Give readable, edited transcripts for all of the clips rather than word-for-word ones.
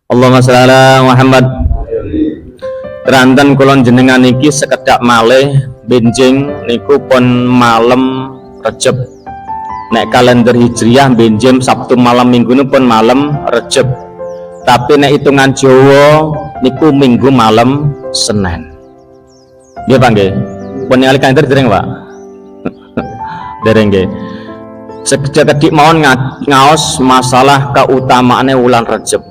Allahumma sholli ala Muhammad. Keranten kulon jenengan niki sekedhak malih benjing niku pun malam Rejab. Nek kalender Hijriah benjing Sabtu malam Minggu pun malam Rejab. Tapi nek hitungan Jawa niku Minggu malam Senin. Nggih Pak nggih. Pun ningali kalender dereng Pak? Dereng nggih. Sekedhik mawon ngaos masalah keutamaane wulan Rejab.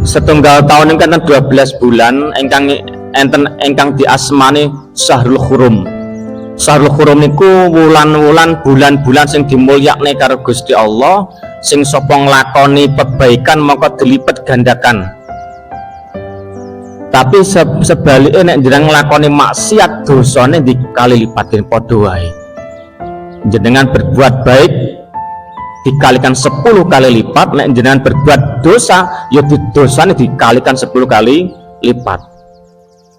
Setunggal tahun ini kan 12 bulan engkang diasmani Syahrul Hurum. Syahrul Hurum niku wulan-wulan bulan-bulan sing dimulyakne karo Gusti Allah, sing sapa nglakoni kebaikan maka dilipat gandakan. Tapi sebaliknya nek jenengan nglakoni maksiat dosane dikali lipatin padha wae. Jenengan berbuat baik dikalikan 10 kali lipat, nek jenengan berbuat dosa ya dosane dikalikan 10 kali lipat.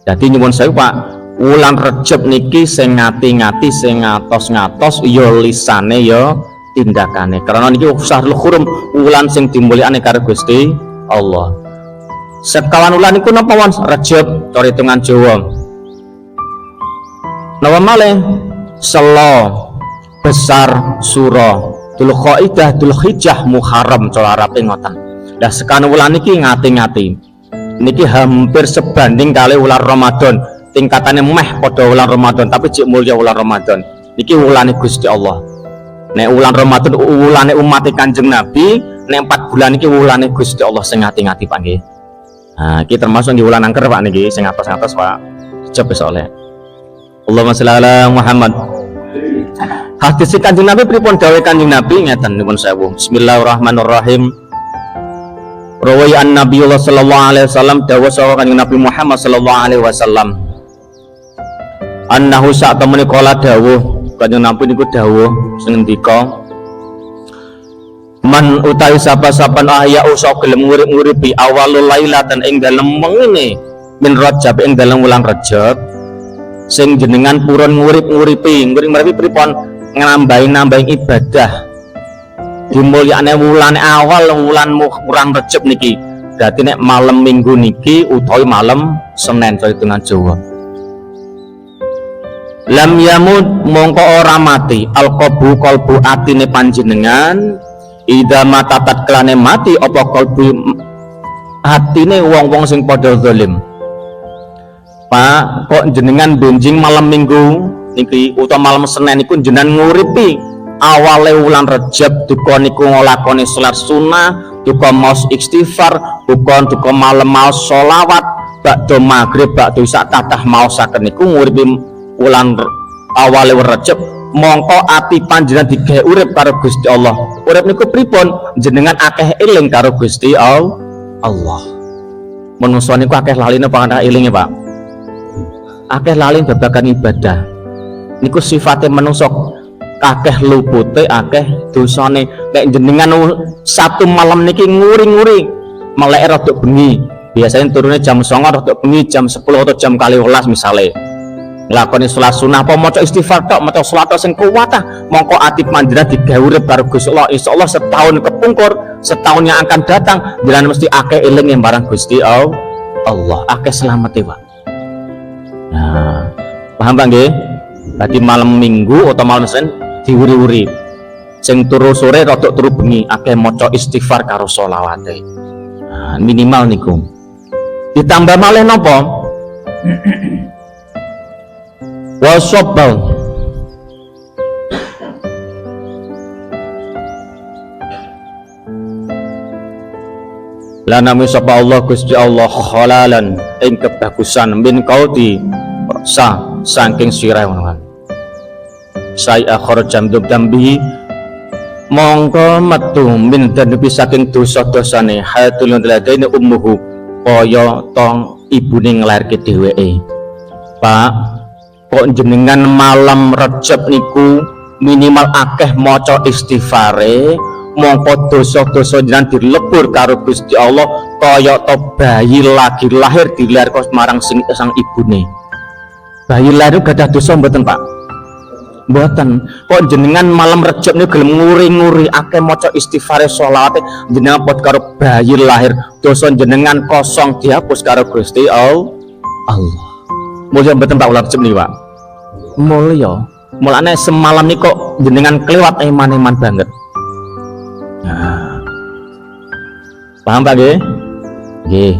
Jadi nyuwun sewu Pak, wulan Rejab niki sing ngati-ngati, sing ngatos-ngatos ya lisane ya tindakane. Karena niki Syahrul Hurum, wulan sing dimulyakane karo Gusti Allah. Sekawan wulan niku napa won Rejab cara hitungan Jawa. Napa malih Selo, Besar, Suro, Dzulqa'dah, Dzulhijjah, Muharram cara Arabe ngoten. Lah sekan wulan niki ngati-ngati. Niki hampir sebanding kali wulan Ramadan. Tingkatane meh padha wulan Ramadan, tapi cek mulya wulan Ramadan. Niki wulane Gusti Allah. Nek wulan Ramadan wulane umat Kanjeng Nabi, nek 4 bulan niki wulane Gusti Allah sing ngati-ngati Pak nggih. Nah, iki termasuk di wulan angker Pak niki sing atas-atas Pak. Jeb soleh. Allahumma sholli ala Muhammad. Hadis Kanjeng Nabi pripun dawuh Kanjeng Nabi ngeten nyuwun sewu. Bismillahirrahmanirrahim. Rawi an-Nabiyullah sallallahu alaihi wasallam dawuh saha Kanjeng Nabi Muhammad sallallahu alaihi wasallam. Annahu sa'tamani qala dawuh Kanjeng Nabi niku dawuh sing ngendika man utawi sapa-sapa ahya usa gelem ngurip-nguripi awalul lailatan ing dalem wengine min Rajab ing dalem wulan Rajab sing jenengan purun ngurip-nguripi pripun nambahin ibadah dimulyakne wulane awal wulan Rejab niki. Berarti nek malam Minggu niki utawi malam Senin cara hitungan Jawa. Lam yamut mongko ora mati alqabu qalbu atine panjenengan ida mata tatklane mati apa qalbu atine wong-wong sing padha zalim. Pak kok jenengan benjing malam Minggu niki utawa malam Senin niku jenengan nguripi awale wulan Rejab duka niku nglakoni salat sunah, duka maos istighfar, duka malam maos sholawat, bakda maghrib, bakda isya kathah maosaken niku nguripi wulan awale Rejab, mongko ati panjenengan digawe urip karo Gusti Allah. Urip niku pripun? Jenengan akeh eling karo Gusti Allah. Manungsa niku akeh laline pangandah elinge Pak. Akeh lali babagan ibadah. Niku sifatnya menungso akeh lupute, akeh dosane. Nek jenengan satu malam niki nguri-nguri melek rada bengi. Biasanya turunnya jam 09.00 rada bengi jam 10 atau jam 12 misale. Nglakoni salat sunah apa maca istighfar tok, maca salat sing kuwat mongko ati panjenengan digawe urip karo Gusti Allah. Insyaallah setahun kepungkur, setahun yang akan datang jenengan mesti akeh eling yang barang Gusti Allah. Akeh slamete Pak. Nah, paham Pak nggih? Tadi malam Minggu atau malam Senin diwuri-wuri. Sing turu sore rada turu bengi akeh maca istighfar karo sholawate. Nah, minimal niku. Ditambah malih napa? Wasobal. Lanami sapa Allah Gusti Allah khalalan ing kebagusan min qaudi saking sirah menawa saya akhir jam dambi mongko metu min danubi saking dosa-dosane hayatul ladaine ummuhu kaya tong ibune nglairke dheweke. Pak kok jenengan malam Rejab niku minimal akeh maca istighfare, mongko dosa-dosa jenengan dilebur karo Gusti Allah kaya to bayi lagi lahir dilairke marang sang ibune. Bayi lahir gadah dosa mboten Pak? Mboten. Kok jenengan malam Rejab niku gelem nguri-nguri akeh maca istighfar sholawate jenengan pot karo bayi lahir. Dosa jenengan kosong dihapus karo Gusti Allah. Mulya mboten Pak ulah Rejab niku, Pak. Mulya. Mulane semalam niku kok jenengan kelewat eman-eman banget. Nah. Paham Pak nggih? Nggih.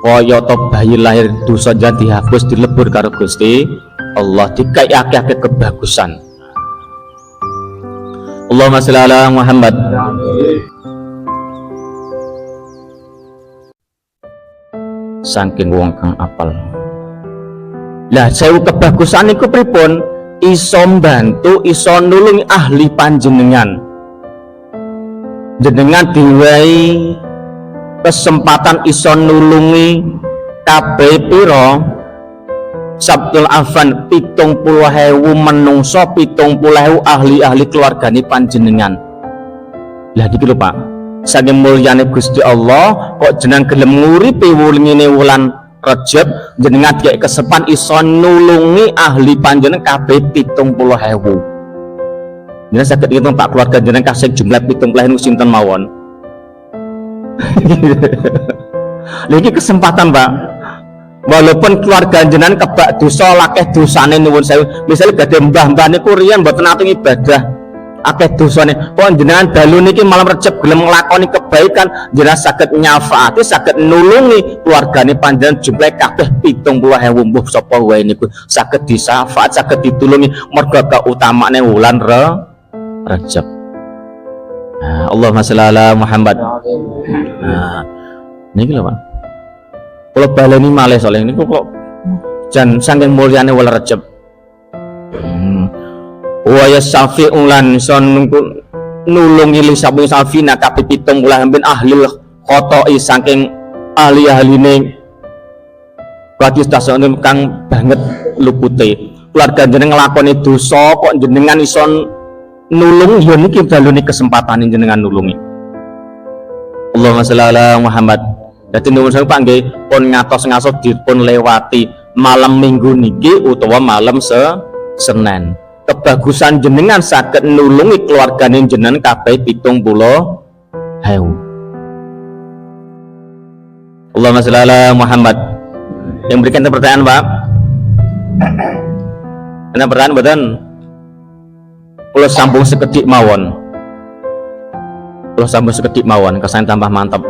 Kaya to bayi lahir dosa jan dihapus dilebur karo Gusti Allah, dikai akeh-akeh kebagusan. Allahumma sholli ala Muhammad. Saking wong kang apal. Lah sewu kebagusan iku pripun? Iso mbantu, iso nulungi ahli panjenengan. Jenengan diwehi kesempatan iso nulungi kabeh pira Sabtul Afan 70.000 menungso, 70.000 ahli-ahli keluargane panjenengan. Lah iki lho Pak, saking mulyane Gusti Allah kok jenengan gelem nguripi wulingine wulan Rejab, jenengan dikai kesempatan iso nulungi ahli panjenengan kabeh 70.000. Jenengan saged ngitung Pak keluarga jenengan kasih jumlah 70.000 sinten mawon. Lha iki kesempatan Pak. Walaupun keluarga jenengan kebak dosa lakeh dosane nuwun sewu, misalnya gade mbah-mbah niku riyen mboten atung ibadah akeh dosane, kok jenengan dalu niki malam Rejab gelem nglakoni kebaikan, jenengan saged nyafaati, saged nulungi keluargane panjenengan jumlah kabeh 70.000 mbuh sapa wae niku saged disafaat, saged ditulungi merga kautamane wulan Rejab. Nah, Allahumma sholli ala Muhammad. Nah, niki lho Pak. Kalau baleni malih soalnya ini kok jan saking mulyane wulan Rejab. Wa yasafi ulan son nulungi li sabu safina kabeh 70 ben ahli khoto'i saking ahli-ahline kadis tasawuf kang banget lupute. Keluarga jenengan nglakoni dosa kok jenengan iso nulungi yo niki dalune kesempatan jenengan nulungi. Allahumma sholli ala Muhammad. Dadi nuwun sewu Pak nggih pun ngatos-ngatos dipun lewati malam Minggu niki utawa malam Senin. Kebagusan jenengan saged nulungi keluargane jenengan kabeh 70.000. Allahumma sholli ala Muhammad. Yang berikan pertanyaan Pak. Ana pertanyaan mboten? Kula sambung sekedhik mawon. Kula sambung sekedhik mawon kesan tambah mantap.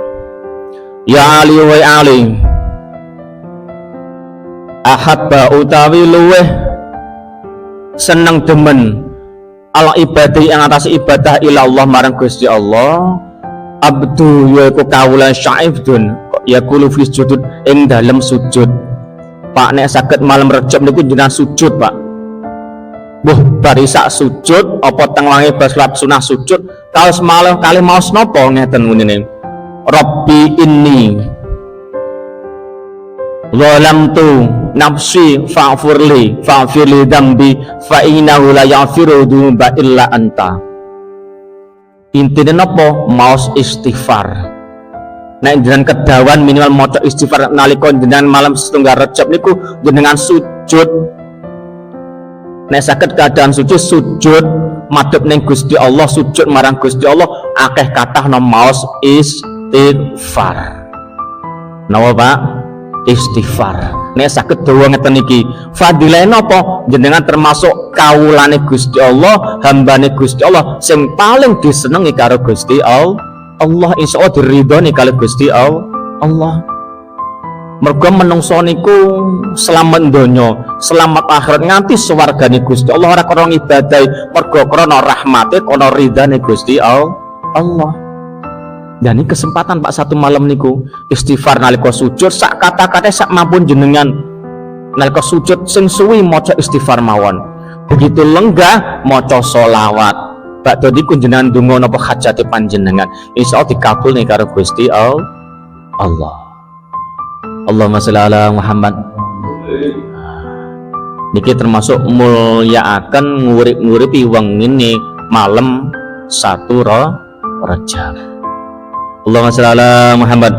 Ya Ali wa Ali ahabba utawi luweh seneng demen ala ibadah yang atas ibadah ila Allah marang Gusti Allah abdu yaiku kawula syaifdun yaqulu fi sujud ing dalem sujud. Pak nek saged malam Rejab niku jenengan sujud Pak. Buh bari sak sujud apa teng wangi salat sunah sujud kaos malah kalih maos napa ngeten munine. Rabbi inni zalamtu nafsi fa'firli dambi fa innahu la yaghfiru dzunuba illa anta. Intine napa? Maos istighfar. Nek jenengan kedawan minimal maca istighfar nalika jenengan malam setunggal Rejab niku jenengan sujud. Nek saged keadaan sujud madhep ning Gusti Allah, sujud marang Gusti Allah akeh kathah maos istighfar. Napa Pak? Istighfar. Nek saged dawa ngeten iki, fadilahe napa? Jenengan termasuk kawulane Gusti Allah, hambane Gusti Allah sing paling disenengi karo Gusti Allah. Insyaallah diridhoni kali Gusti Allah. Mergo menungso niku selamat donya, selamat akhirat nganti swargane Gusti Allah ora krana ibadah, mergo krana rahmate, krana ridane Gusti Allah. Dan ini kesempatan Pak satu malam niku istighfar nalika sujud sak kata-kata sak mampun jenengan nalika sujud sing suwi maca istighfar mawon. Begitu lenggah maca sholawat. Bakda niku jenengan donga napa hajate panjenengan insyaallah dikabul nih karo Gusti Allah. Allahumma sholli ala Muhammad. Niki termasuk mulyaaken ngurip-nguripi wengine malam 1 Rejab. Allahumma sholli ala Muhammad.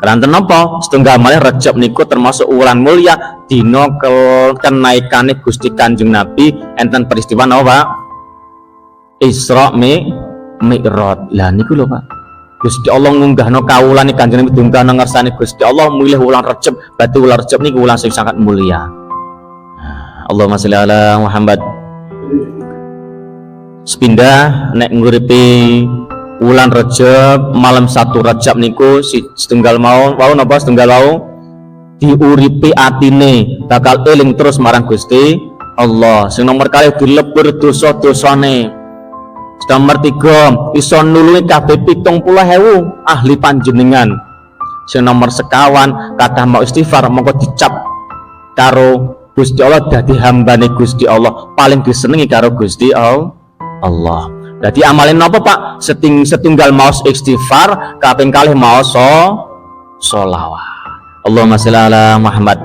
Keranten napa? Setunggal malih Rejab niku termasuk wulan mulya dina kenaikane Gusti Kanjeng Nabi enten peristiwa napa Pak? Isra Mi'raj. Lah niku lho Pak. Gusti Allah ngunggahno kawulane Kanjeng Nabi dungkana ngersane Gusti Allah milih wulan Rajab. Berarti wulan Rajab niku wulan sing sangat mulia. Allahumma sholli ala Muhammad. Sepindah nek nguripi wulan Rajab malam 1 Rajab niku si setunggal mau napa setunggal mau diuripi atine bakal eling terus marang Gusti Allah. Sing nomor kali dilebur dosa-dosane. Nomor 3 iso nulungi kabeh 70.000 ahli panjenengan. Sing nomor sekawan kathah mau istighfar mongko dicap karo Gusti Allah dadi hambane Gusti Allah paling disenengi karo Gusti Allah. Jadi amalin apa Pak? Setunggal maos istighfar, kaping kalih maos sholawat. Allahumma sholli ala Muhammad.